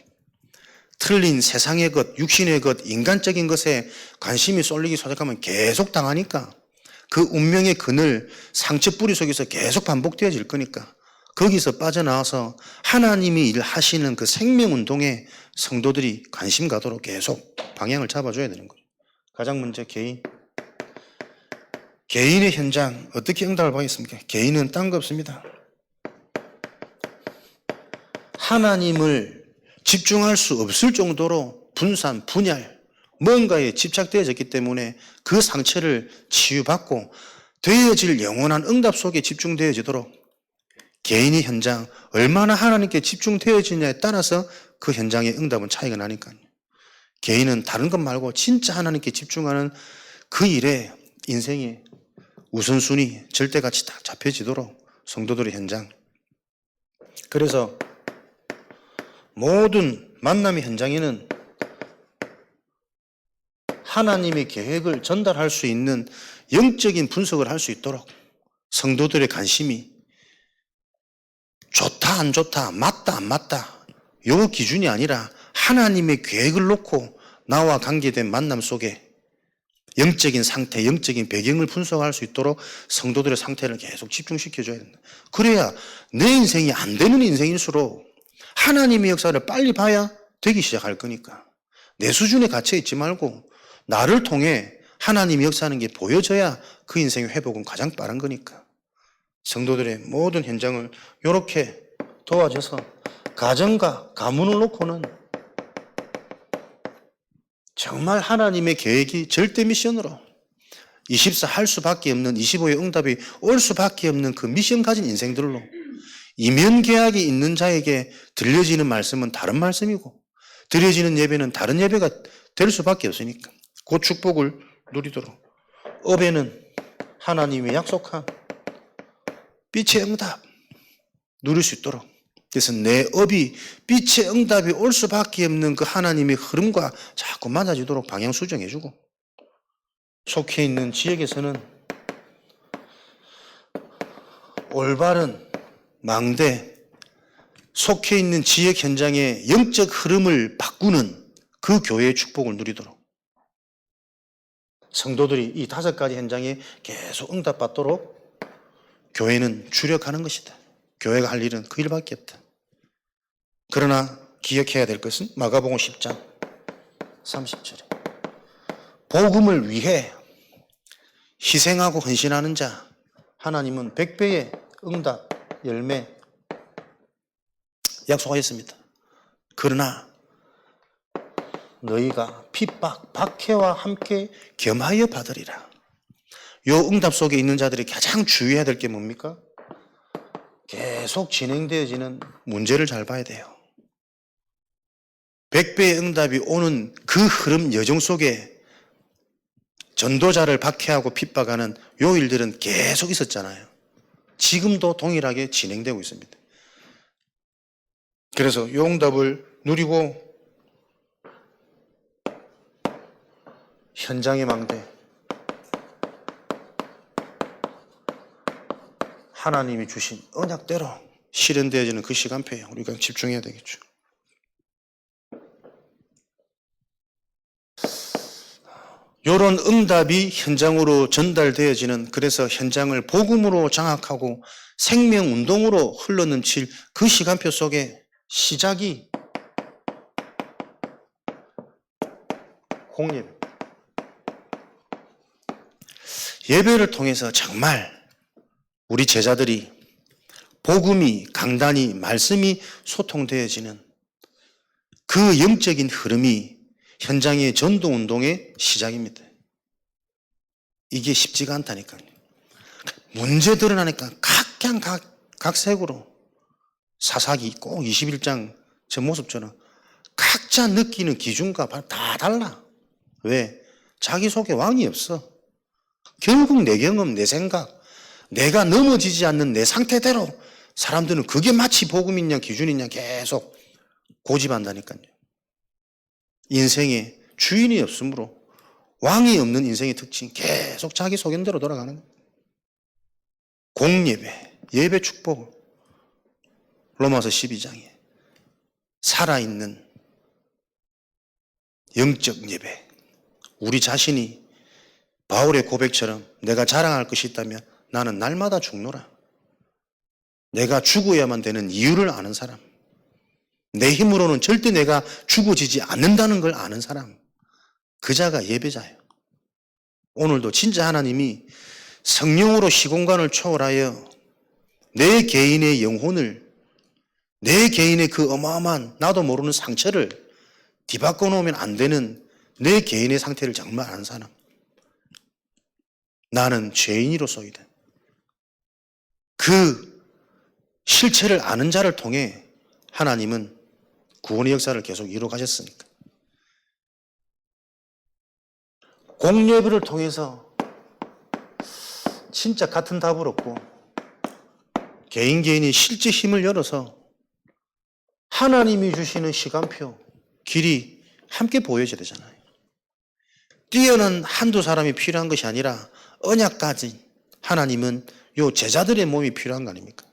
틀린 세상의 것, 육신의 것, 인간적인 것에 관심이 쏠리기 시작하면 계속 당하니까 그 운명의 그늘, 상처 뿌리 속에서 계속 반복되어질 거니까 거기서 빠져나와서 하나님이 일하시는 그 생명운동에 성도들이 관심 가도록 계속 방향을 잡아줘야 되는 거죠. 가장 먼저 개인. 개인의 현장 어떻게 응답을 받겠습니까? 개인은 딴 거 없습니다. 하나님을 집중할 수 없을 정도로 분산, 분열, 뭔가에 집착되어졌기 때문에 그 상처를 치유받고 되어질 영원한 응답 속에 집중되어지도록 개인의 현장, 얼마나 하나님께 집중되어지냐에 따라서 그 현장의 응답은 차이가 나니까요. 개인은 다른 것 말고 진짜 하나님께 집중하는 그 일에 인생의 우선순위, 절대가치 딱 잡혀지도록 성도들의 현장. 그래서 모든 만남의 현장에는 하나님의 계획을 전달할 수 있는 영적인 분석을 할 수 있도록 성도들의 관심이 좋다 안 좋다, 맞다 안 맞다 요 기준이 아니라 하나님의 계획을 놓고 나와 관계된 만남 속에 영적인 상태, 영적인 배경을 분석할 수 있도록 성도들의 상태를 계속 집중시켜줘야 된다. 그래야 내 인생이 안 되는 인생일수록 하나님의 역사를 빨리 봐야 되기 시작할 거니까. 내 수준에 갇혀 있지 말고 나를 통해 하나님의 역사하는 게 보여져야 그 인생의 회복은 가장 빠른 거니까. 성도들의 모든 현장을 이렇게 도와줘서 가정과 가문을 놓고는 정말 하나님의 계획이 절대 미션으로 24 할 수밖에 없는 25의 응답이 올 수밖에 없는 그 미션 가진 인생들로 이면 계약이 있는 자에게 들려지는 말씀은 다른 말씀이고 드려지는 예배는 다른 예배가 될 수밖에 없으니까 그 축복을 누리도록 업에는 하나님이 약속한 빛의 응답 누릴 수 있도록 그래서 내 업이 빛의 응답이 올 수밖에 없는 그 하나님의 흐름과 자꾸 맞아지도록 방향 수정해주고 속해 있는 지역에서는 올바른 망대 속해 있는 지역 현장의 영적 흐름을 바꾸는 그 교회의 축복을 누리도록 성도들이 이 5가지 현장에 계속 응답받도록 교회는 주력하는 것이다. 교회가 할 일은 그 일밖에 없다. 그러나 기억해야 될 것은 마가복음 10장 30절에 복음을 위해 희생하고 헌신하는 자 하나님은 100배의 응답 열매 약속하였습니다. 그러나 너희가 핍박 박해와 함께 겸하여 받으리라. 이 응답 속에 있는 자들이 가장 주의해야 될 게 뭡니까? 계속 진행되어지는 문제를 잘 봐야 돼요. 100배의 응답이 오는 그 흐름 여정 속에 전도자를 박해하고 핍박하는 요 일들은 계속 있었잖아요. 지금도 동일하게 진행되고 있습니다. 그래서 이 응답을 누리고 현장의 망대 하나님이 주신 언약대로 실현되어지는 그 시간표에 우리가 집중해야 되겠죠. 이런 응답이 현장으로 전달되어지는 그래서 현장을 복음으로 장악하고 생명운동으로 흘러넘칠 그 시간표 속에 시작이 공예배. 예배를 통해서 정말 우리 제자들이 복음이 강단이 말씀이 소통되어지는 그 영적인 흐름이 현장의 전도운동의 시작입니다. 이게 쉽지가 않다니까요. 문제 드러나니까 각색으로 사사기 꼭 21장 저 모습처럼 각자 느끼는 기준과 다 달라. 왜? 자기 속에 왕이 없어. 결국 내 경험, 내 생각, 내가 넘어지지 않는 내 상태대로 사람들은 그게 마치 복음이냐 기준이냐 계속 고집한다니까요. 인생에 주인이 없으므로 왕이 없는 인생의 특징 계속 자기 소견대로 돌아가는 거예요. 공예배, 예배 축복 로마서 12장에 살아있는 영적 예배 우리 자신이 바울의 고백처럼 내가 자랑할 것이 있다면 나는 날마다 죽노라. 내가 죽어야만 되는 이유를 아는 사람 내 힘으로는 절대 내가 죽어지지 않는다는 걸 아는 사람 그 자가 예배자예요. 오늘도 진짜 하나님이 성령으로 시공간을 초월하여 내 개인의 영혼을 내 개인의 그 어마어마한 나도 모르는 상처를 뒤바꿔 놓으면 안 되는 내 개인의 상태를 정말 아는 사람 나는 죄인이로소이다. 그 실체를 아는 자를 통해 하나님은 구원의 역사를 계속 이루어 가셨으니까. 공예배를 통해서 진짜 같은 답을 얻고 개인이 실제 힘을 열어서 하나님이 주시는 시간표, 길이 함께 보여져야 되잖아요. 뛰어난 한두 사람이 필요한 것이 아니라 언약까지 하나님은 요 제자들의 몸이 필요한 거 아닙니까?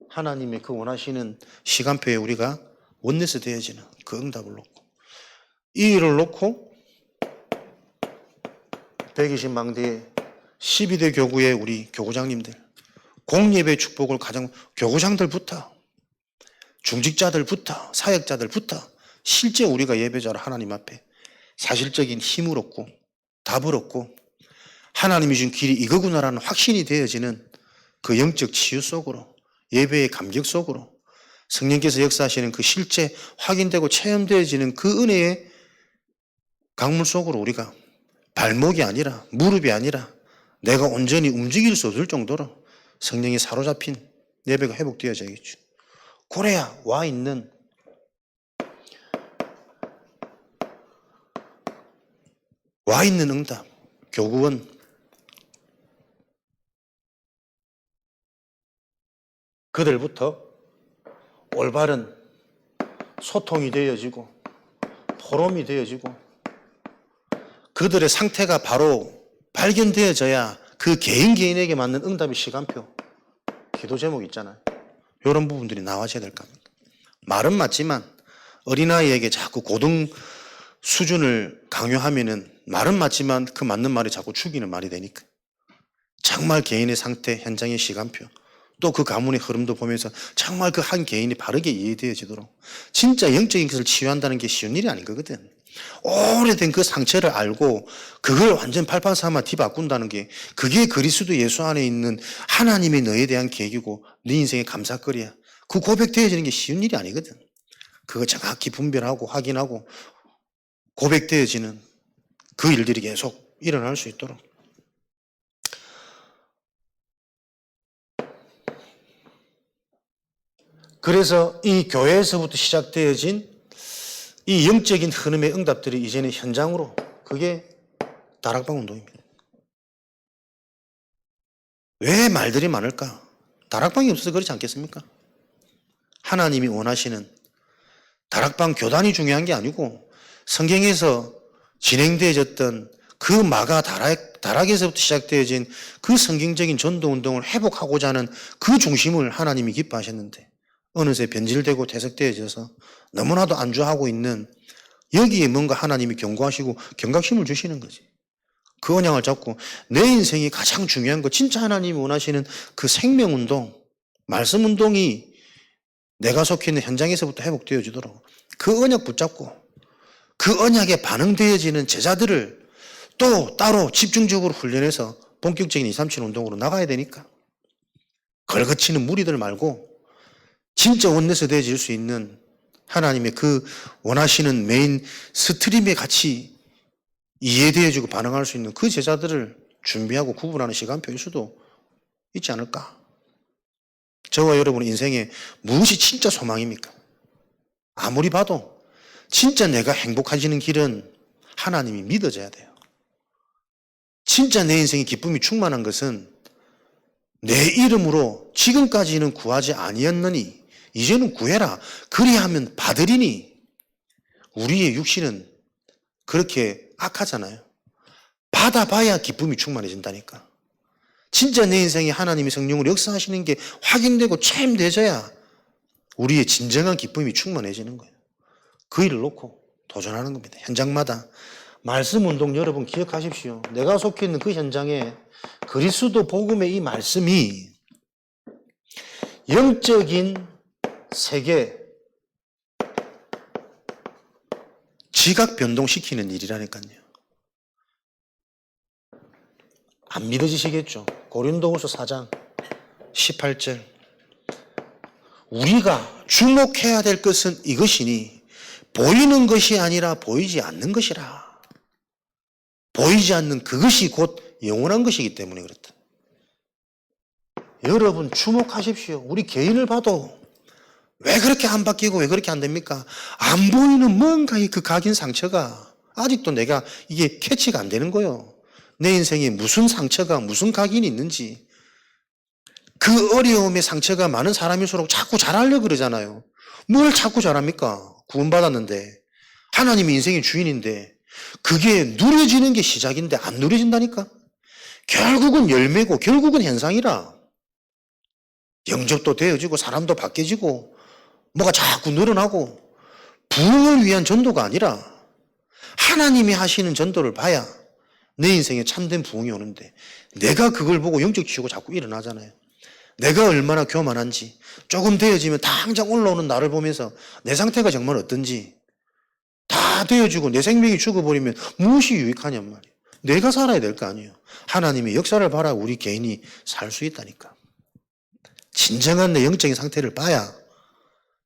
하나님의 그 원하시는 시간표에 우리가 원내스 되어지는 그 응답을 놓고 이 일을 놓고 120망대에 12대 교구의 우리 교구장님들, 공예배 축복을 가장, 교구장들부터, 중직자들부터, 사역자들부터 실제 우리가 예배자로 하나님 앞에 사실적인 힘을 얻고 답을 얻고 하나님이 준 길이 이거구나라는 확신이 되어지는 그 영적 치유 속으로, 예배의 감격 속으로, 성령께서 역사하시는 그 실제 확인되고 체험되어지는 그 은혜의 강물 속으로 우리가 발목이 아니라, 무릎이 아니라 내가 온전히 움직일 수 없을 정도로 성령이 사로잡힌 예배가 회복되어져야겠죠. 그래야 와 있는 응답, 교구원, 그들부터 올바른 소통이 되어지고 포럼이 되어지고 그들의 상태가 바로 발견되어져야 그 개인에게 맞는 응답의 시간표, 기도 제목 있잖아요. 이런 부분들이 나와줘야 될 겁니다. 말은 맞지만 어린아이에게 자꾸 고등 수준을 강요하면은 말은 맞지만 그 맞는 말이 자꾸 죽이는 말이 되니까 정말 개인의 상태, 현장의 시간표, 또 그 가문의 흐름도 보면서 정말 그 한 개인이 바르게 이해되어지도록 진짜 영적인 것을 치유한다는 게 쉬운 일이 아닌 거거든. 오래된 그 상처를 알고 그걸 완전 팔팔삼아 뒤바꾼다는 게 그게 그리스도 예수 안에 있는 하나님의 너에 대한 계획이고 네 인생의 감사거리야. 그 고백되어지는 게 쉬운 일이 아니거든. 그거 정확히 분별하고 확인하고 고백되어지는 그 일들이 계속 일어날 수 있도록. 그래서 이 교회에서부터 시작되어진 이 영적인 흐름의 응답들이 이제는 현장으로, 그게 다락방 운동입니다. 왜 말들이 많을까? 다락방이 없어서 그렇지 않겠습니까? 하나님이 원하시는 다락방 교단이 중요한 게 아니고 성경에서 진행되어졌던 그 마가 다락에서부터 시작되어진 그 성경적인 전도운동을 회복하고자 하는 그 중심을 하나님이 기뻐하셨는데 어느새 변질되고 퇴색되어져서 너무나도 안주하고 있는 여기에 뭔가 하나님이 경고하시고 경각심을 주시는 거지. 그 언약을 잡고 내 인생이 가장 중요한 거, 진짜 하나님이 원하시는 그 생명운동, 말씀운동이 내가 속해 있는 현장에서부터 회복되어지도록 그 언약 붙잡고 그 언약에 반응되어지는 제자들을 또 따로 집중적으로 훈련해서 본격적인 237 운동으로 나가야 되니까 걸거치는 무리들 말고 진짜 원내서 되어질 수 있는 하나님의 그 원하시는 메인 스트림에 같이 이해되어지고 반응할 수 있는 그 제자들을 준비하고 구분하는 시간표일 수도 있지 않을까. 저와 여러분의 인생에 무엇이 진짜 소망입니까? 아무리 봐도 진짜 내가 행복해지는 길은 하나님이 믿어져야 돼요. 진짜 내 인생의 기쁨이 충만한 것은 내 이름으로 지금까지는 구하지 아니었느니 이제는 구해라. 그리하면 받으리니. 우리의 육신은 그렇게 악하잖아요. 받아봐야 기쁨이 충만해진다니까. 진짜 내 인생에 하나님이 성령으로 역사하시는 게 확인되고 체험되어져야 우리의 진정한 기쁨이 충만해지는 거예요. 그 일을 놓고 도전하는 겁니다. 현장마다. 말씀 운동 여러분 기억하십시오. 내가 속해 있는 그 현장에 그리스도 복음의 이 말씀이 영적인 세계 지각 변동시키는 일이라니까요. 안 믿어지시겠죠? 고린도후서 4장 18절 우리가 주목해야 될 것은 이것이니 보이는 것이 아니라 보이지 않는 것이라. 보이지 않는 그것이 곧 영원한 것이기 때문에 그렇다. 여러분 주목하십시오. 우리 개인을 봐도 왜 그렇게 안 바뀌고 왜 그렇게 안 됩니까? 안 보이는 뭔가의 그 각인 상처가 아직도 내가 이게 캐치가 안 되는 거예요. 내 인생에 무슨 상처가 무슨 각인이 있는지. 그 어려움의 상처가 많은 사람일수록 자꾸 잘하려고 그러잖아요. 뭘 자꾸 잘합니까? 구원받았는데 하나님이 인생의 주인인데 그게 누려지는 게 시작인데 안 누려진다니까. 결국은 열매고 결국은 현상이라. 영접도 되어지고 사람도 바뀌어지고 뭐가 자꾸 늘어나고 부흥을 위한 전도가 아니라 하나님이 하시는 전도를 봐야 내 인생에 참된 부흥이 오는데 내가 그걸 보고 영적 치유가 자꾸 일어나잖아요. 내가 얼마나 교만한지 조금 되어지면 당장 올라오는 나를 보면서 내 상태가 정말 어떤지 다 되어지고 내 생명이 죽어버리면 무엇이 유익하냔 말이에요. 내가 살아야 될 거 아니에요. 하나님의 역사를 봐라 우리 개인이 살 수 있다니까. 진정한 내 영적인 상태를 봐야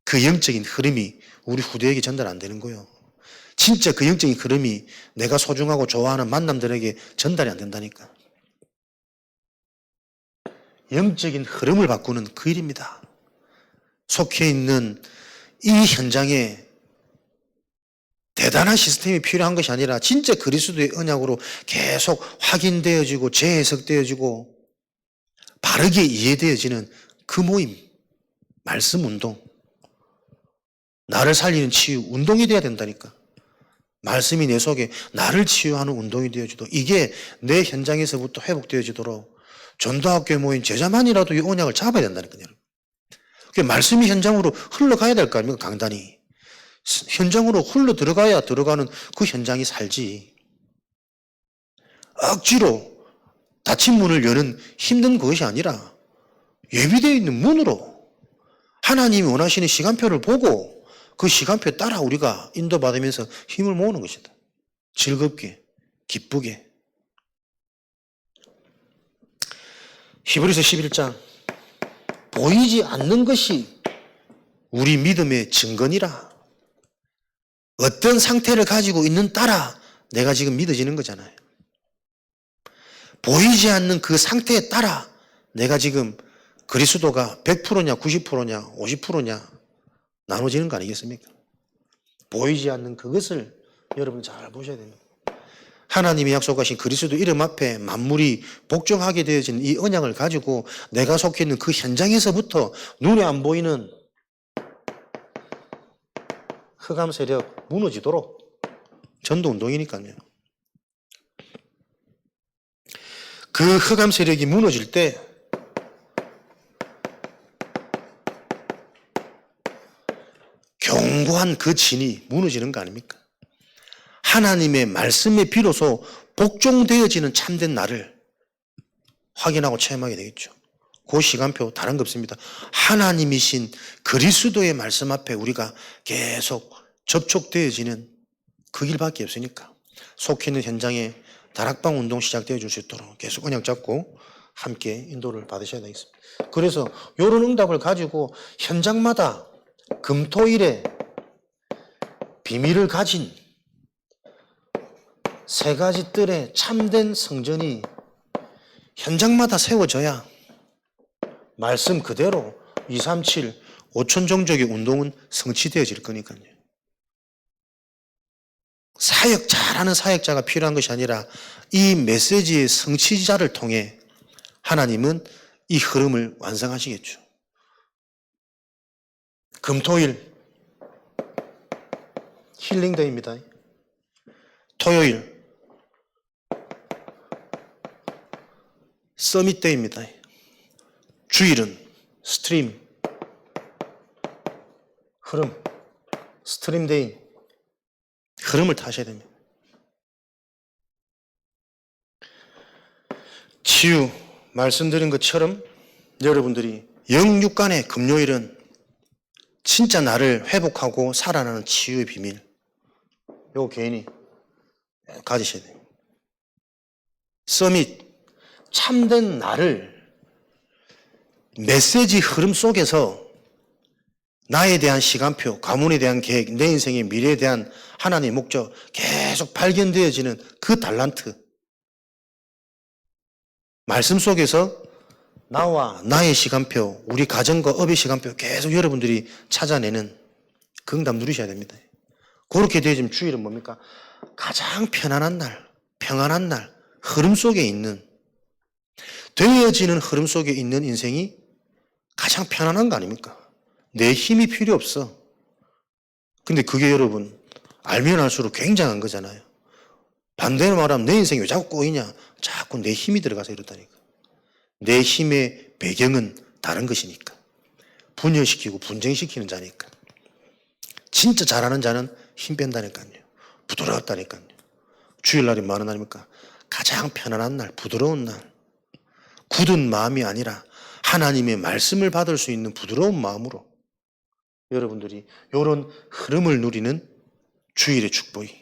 그 영적인 흐름이 우리 후대에게 전달 안 되는 거예요. 진짜 그 영적인 흐름이 내가 소중하고 좋아하는 만남들에게 전달이 안 된다니까. 영적인 흐름을 바꾸는 그 일입니다. 속해 있는 이 현장에 대단한 시스템이 필요한 것이 아니라 진짜 그리스도의 언약으로 계속 확인되어지고 재해석되어지고 바르게 이해되어지는 그 모임, 말씀 운동. 나를 살리는 치유 운동이 돼야 된다니까. 말씀이 내 속에 나를 치유하는 운동이 되어지도록 이게 내 현장에서부터 회복되어지도록 전도학교에 모인 제자만이라도 이 언약을 잡아야 된다니까요. 그 말씀이 현장으로 흘러가야 될 거 아닙니까? 강단이. 현장으로 흘러 들어가야 들어가는 그 현장이 살지. 억지로 닫힌 문을 여는 힘든 것이 아니라 예비되어 있는 문으로 하나님이 원하시는 시간표를 보고 그 시간표에 따라 우리가 인도받으면서 힘을 모으는 것이다. 즐겁게, 기쁘게. 히브리서 11장 보이지 않는 것이 우리 믿음의 증거니라. 어떤 상태를 가지고 있는 따라 내가 지금 믿어지는 거잖아요. 보이지 않는 그 상태에 따라 내가 지금 그리스도가 100%냐 90%냐 50%냐 나눠지는 거 아니겠습니까? 보이지 않는 그것을 여러분 잘 보셔야 됩니다. 하나님이 약속하신 그리스도 이름 앞에 만물이 복종하게 되어진 이 언약을 가지고 내가 속해 있는 그 현장에서부터 눈에 안 보이는 흑암 세력 무너지도록 전도 운동이니까요. 그 흑암 세력이 무너질 때 견고한 그 진이 무너지는 거 아닙니까? 하나님의 말씀에 비로소 복종되어지는 참된 나를 확인하고 체험하게 되겠죠. 그 시간표 다른 거 없습니다. 하나님이신 그리스도의 말씀 앞에 우리가 계속 접촉되어지는 그 길밖에 없으니까 속해 있는 현장에 다락방 운동 시작되어 줄 수 있도록 계속 언약 잡고 함께 인도를 받으셔야 되겠습니다. 그래서 이런 응답을 가지고 현장마다 금토일에 비밀을 가진 세 가지 뜰의 참된 성전이 현장마다 세워져야 말씀 그대로 237 5천 종족의 운동은 성취되어질 거니까요. 사역 잘하는 사역자가 필요한 것이 아니라 이 메시지의 성취자를 통해 하나님은 이 흐름을 완성하시겠죠. 금토일 힐링데이입니다. 토요일 서밋데이입니다. 주일은 스트림 흐름 스트림데이 흐름을 타셔야 됩니다. 치유 말씀드린 것처럼 여러분들이 영육간의 금요일은 진짜 나를 회복하고 살아나는 치유의 비밀 요거 개인이 가지셔야 돼요. 서밋 참된 나를 메시지 흐름 속에서 나에 대한 시간표, 가문에 대한 계획, 내 인생의 미래에 대한 하나님의 목적 계속 발견되어지는 그 달란트. 말씀 속에서 나와 나의 시간표, 우리 가정과 업의 시간표 계속 여러분들이 찾아내는 그 응답 누리셔야 됩니다. 그렇게 되어지면 주일은 뭡니까? 가장 편안한 날, 평안한 날, 흐름 속에 있는 되어지는 흐름 속에 있는 인생이 가장 편안한 거 아닙니까? 내 힘이 필요 없어. 근데 그게 여러분 알면 알수록 굉장한 거잖아요. 반대로 말하면 내 인생이 왜 자꾸 꼬이냐? 자꾸 내 힘이 들어가서 이렇다니까. 내 힘의 배경은 다른 것이니까. 분열시키고 분쟁시키는 자니까. 진짜 잘하는 자는 힘 뺀다니까요. 부드럽다니까요. 주일날이 많은 날입니까? 가장 편안한 날, 부드러운 날, 굳은 마음이 아니라 하나님의 말씀을 받을 수 있는 부드러운 마음으로 여러분들이 이런 흐름을 누리는 주일의 축복이,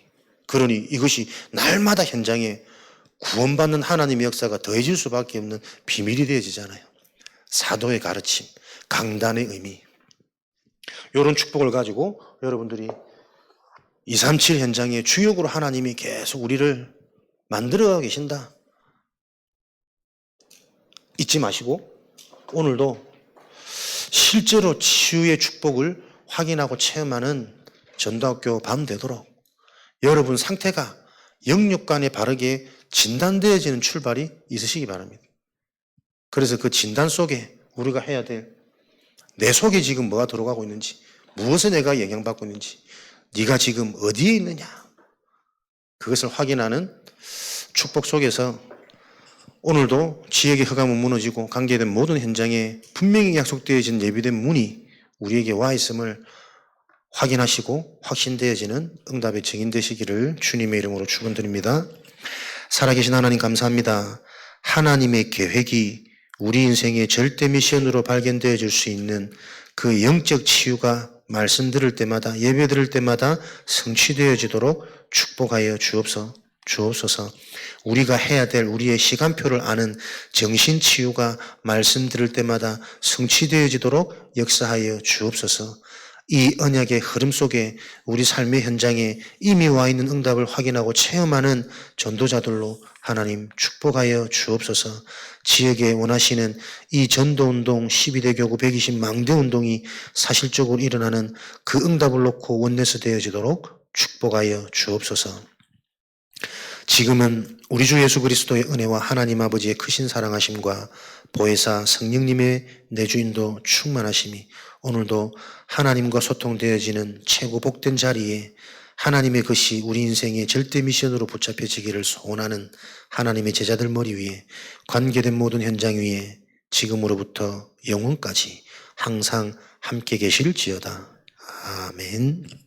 그러니 이것이 날마다 현장에 구원받는 하나님의 역사가 더해질 수밖에 없는 비밀이 되어지잖아요. 사도의 가르침, 강단의 의미, 이런 축복을 가지고 여러분들이 237 현장의 주역으로 하나님이 계속 우리를 만들어가고 계신다. 잊지 마시고 오늘도 실제로 치유의 축복을 확인하고 체험하는 전도학교 밤 되도록 여러분 상태가 영육간에 바르게 진단되어지는 출발이 있으시기 바랍니다. 그래서 그 진단 속에 우리가 해야 될, 내 속에 지금 뭐가 들어가고 있는지, 무엇에 내가 영향받고 있는지, 네가 지금 어디에 있느냐, 그것을 확인하는 축복 속에서 오늘도 지역의 허감은 무너지고 관계된 모든 현장에 분명히 약속되어진 예비된 문이 우리에게 와 있음을 확인하시고 확신되어지는 응답의 증인 되시기를 주님의 이름으로 축원드립니다. 살아계신 하나님 감사합니다. 하나님의 계획이 우리 인생의 절대 미션으로 발견되어질 수 있는 그 영적 치유가 말씀 들을 때마다, 예배 들을 때마다 성취되어지도록 축복하여 주옵소서. 우리가 해야 될 우리의 시간표를 아는 정신치유가 말씀 들을 때마다 성취되어지도록 역사하여 주옵소서. 이 언약의 흐름 속에 우리 삶의 현장에 이미 와 있는 응답을 확인하고 체험하는 전도자들로 하나님 축복하여 주옵소서. 지역에 원하시는 이 전도운동 12대 교구 120 망대운동이 사실적으로 일어나는 그 응답을 놓고 원내서 되어지도록 축복하여 주옵소서. 지금은 우리 주 예수 그리스도의 은혜와 하나님 아버지의 크신 사랑하심과 보혜사 성령님의 내주인도 충만하심이 오늘도 하나님과 소통되어지는 최고 복된 자리에 하나님의 것이 우리 인생의 절대 미션으로 붙잡혀지기를 소원하는 하나님의 제자들 머리 위에, 관계된 모든 현장 위에 지금으로부터 영원까지 항상 함께 계실지어다. 아멘.